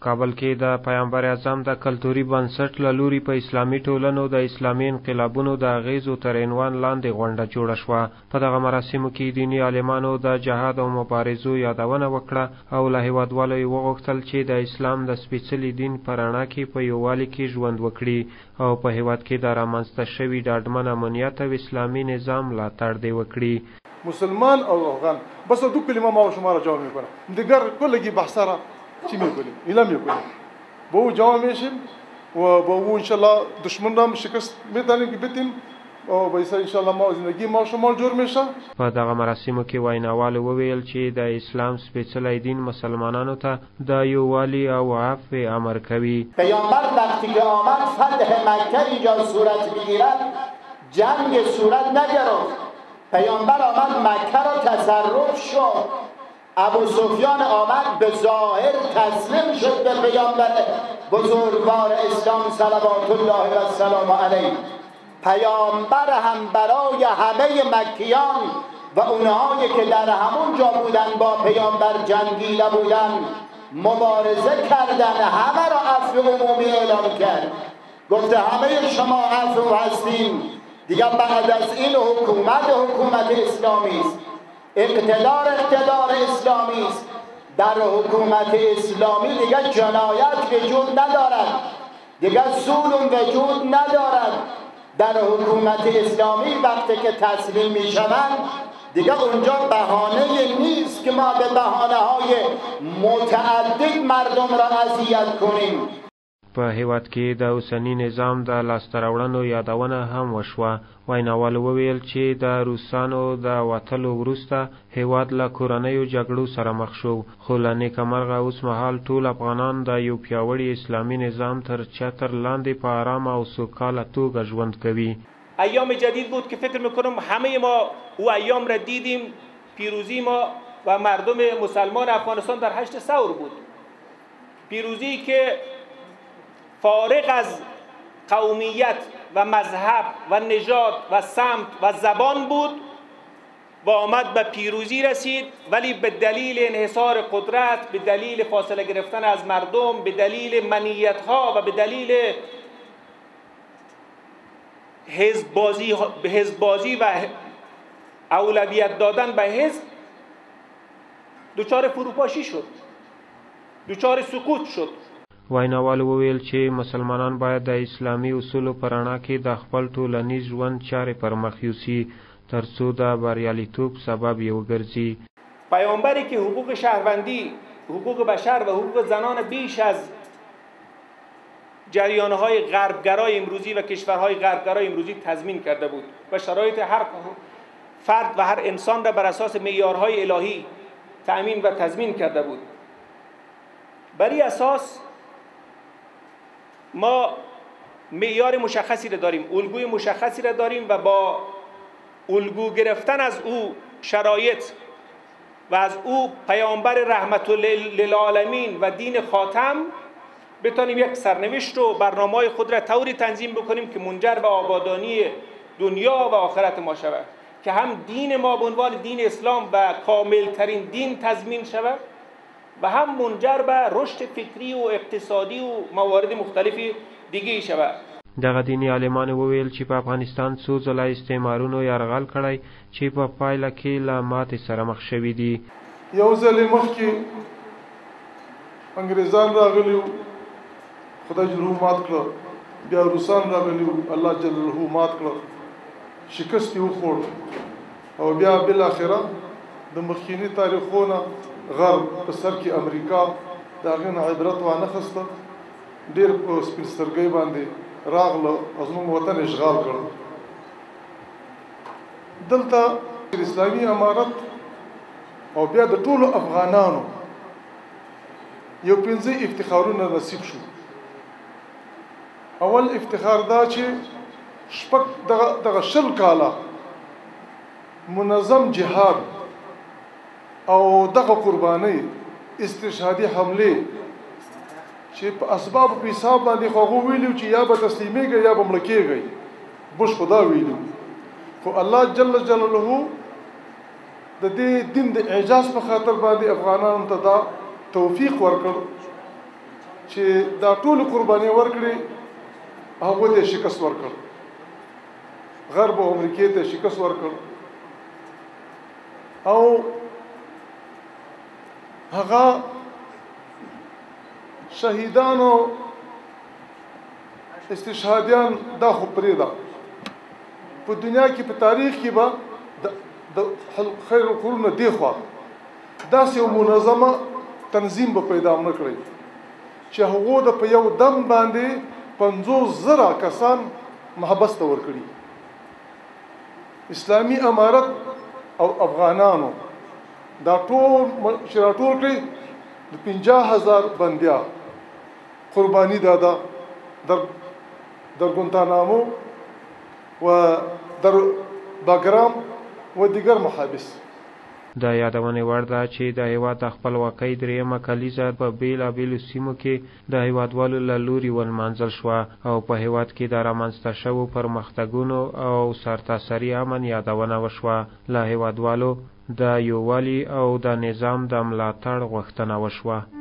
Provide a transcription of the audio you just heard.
کابل کې د پیغمبر اعظم د کلتوري بنسټ له لوري په اسلامي ټولنو د اسلامي انقلابونو د اغیزو تر عنوان لاندې غونډه جوړه شوه. په دغه مراسمو کې دیني عالمانو د جهاد او مبارزو یادونه وکړه او له هیوادوالو یې وغوښتل چې د اسلام د سپېڅلي دین په رڼا کې په یووالي کې ژوند وکړي او په هیواد کې د رامنځته شوي ډاډمن امنیت او اسلامي نظام ملاتړ دې وکړي. مسلمان او افغان بس دو کلمه ما شما را جواب میکنم دیگر کلگی بحثا را چی میکنیم ایلا میکنیم با او جواب میشیم و با او انشالله دشمن را شکست میتونیم که بتیم او به انشالله ما زندگی ما شما جور میشه. په دغه مراسمو کې ویناوالو وویل چې د اسلام سپېڅلی دین مسلمانانو ته د یووالي او عفو امر کوي. پیامبر وقتی که آمد فتح مکه اینجا صورت بگیرد جنگ صورت نگرفت. پیامبر آمد مکه را تصرف شد. ابو سفیان آمد به ظاهر تسلیم شد به پیامبر بزرگوار اسلام صلوات الله و سلام علیه. پیامبر هم برای همه مکیان و اونهایی که در همون جا بودن با پیامبر جنگیده بودن مبارزه کردن همه را عفو عمومی اعلام کرد. گفته همه شما عفو هستیم دیگه بعد از این حکومت اسلامی است. اقتدار اسلامی است. در حکومت اسلامی دیگه جنایت وجود ندارد، دیگه ظلم وجود ندارد. در حکومت اسلامی وقتی که تسلیم می شوند دیگه اونجا بهانه نیست که ما به بهانه های متعدد مردم را اذیت کنیم. په هیواد کې د اوسني نظام د لاسته راوړنو یادونه هم وشوه. ویناوالو وویل چې د روسانو د وتلو وروسته هیواد له کورنیو جګړو سره مخ شو، خو له نیکمرغه اوس مهال ټول افغانان د یو پیاوړي اسلامي نظام تر چتر لاندې په آرامه او سوکاله توګه ژوند کوي. ایام جدید بود که فکر میکنم همه ما او ایام را دیدیم. پیروزی ما و مردم مسلمان افغانستان در 8 ثور بود. پیروزی که فارغ از قومیت و مذهب و نژاد و سمت و زبان بود و آمد به پیروزی رسید، ولی به دلیل انحصار قدرت، به دلیل فاصله گرفتن از مردم، به دلیل منیت‌ها و به دلیل حزب‌بازی و اولویت دادن به حزب دچار فروپاشی شد، دچار سقوط شد. ویناوالو وویل چې مسلمانان باید د اسلامي اصولو په رڼا کې د خپل ټولنیز ژوند چارې پر مخ یوسي تر څو د بریالیتوب سبب یې وګرځي. پیامبری که حقوق شهروندی، حقوق بشر و حقوق زنان بیش از جریان‌های غربگرای امروزی و کشورهای غربگرای امروزی تضمین کرده بود و شرایط هر فرد و هر انسان را بر اساس معیارهای الهی تأمین و تضمین کرده بود. بر این اساس ما معیار مشخصی را داریم، الگوی مشخصی را داریم و با الگو گرفتن از او شرایط و از او پیامبر رحمت للعالمین و دین خاتم بتانیم یک سرنوشت و برنامه‌های خود را طوری تنظیم بکنیم که منجر به آبادانی دنیا و آخرت ما شود، که هم دین ما به عنوان دین اسلام و کاملترین دین تضمین شود و هم منجر به رشد فکری و اقتصادی و موارد مختلفی دیگه شود. دغه دینی عالمان وویل چې په افغانستان څو ځله استعمارونو یرغل کړی چې په پایله کې له ماتې سره مخ شوي دي. یو ځل مخکې انګریزان راغلي وو، خدای جل مات کړ. بیا روسان راغلي وو، الله جل مات کړ، شکست یې وخوړ. او بیا بالاخره د مخکینی تاریخونه غرب په سر کې امریکا د هغې نه عبرت وانخسته، ډېر په سپین سترګۍ باندې راغله او زموږ وطن اشغال کړ. دلته اسلامي امارت او بیا د ټولو افغانانو یو 5 افتخارونه نصیب شو. اول افتخار دا چې دغه 20 کاله منظم جهاد او دغه قرباني استشهادي حمله چې په اسباب په حساب باندې خو ویلو چې یا به تسلیمېږي یا به مړ کېږي، بش خدا ویلو، خو الله جل جلاله د دې دین د اعجاز په خاطر باندې افغانانو ته دا توفیق ورکړ چې دا ټول قرباني ورکړي هغه ته شکست ورکړ غرب او امریکا ته شکست ورکړ او هغه شهیدانو استشهادیان دا خو پرېږده په دنیا کې په تاریخ کې به د خیر القرون نه دی خوا داسې یو منظمه تنظیم به پیدا نه کړی چې هغو د په یو دم باندې 50,000 کسان محبس ته ورکړي اسلامي امارت او افغانانو دا ټول چې راټول کړي د 50,000 بندیا قرباني دادا در گونتانامو و در باګرام و دیگر محابس. دا یادونه وړ ده چې د هیواد د خپلواکۍ دریمه کلیزه په بیلابیلو سیمو کې د هیوادوالو له لوري ولمانځل شوه او په هیواد کې د رامنځته شوو پرمختګونو او سرتاسري امن یادونه وشوه. له هیوادوالو د یووالي او د نظام د ملاتړ غوښتنه وشوه.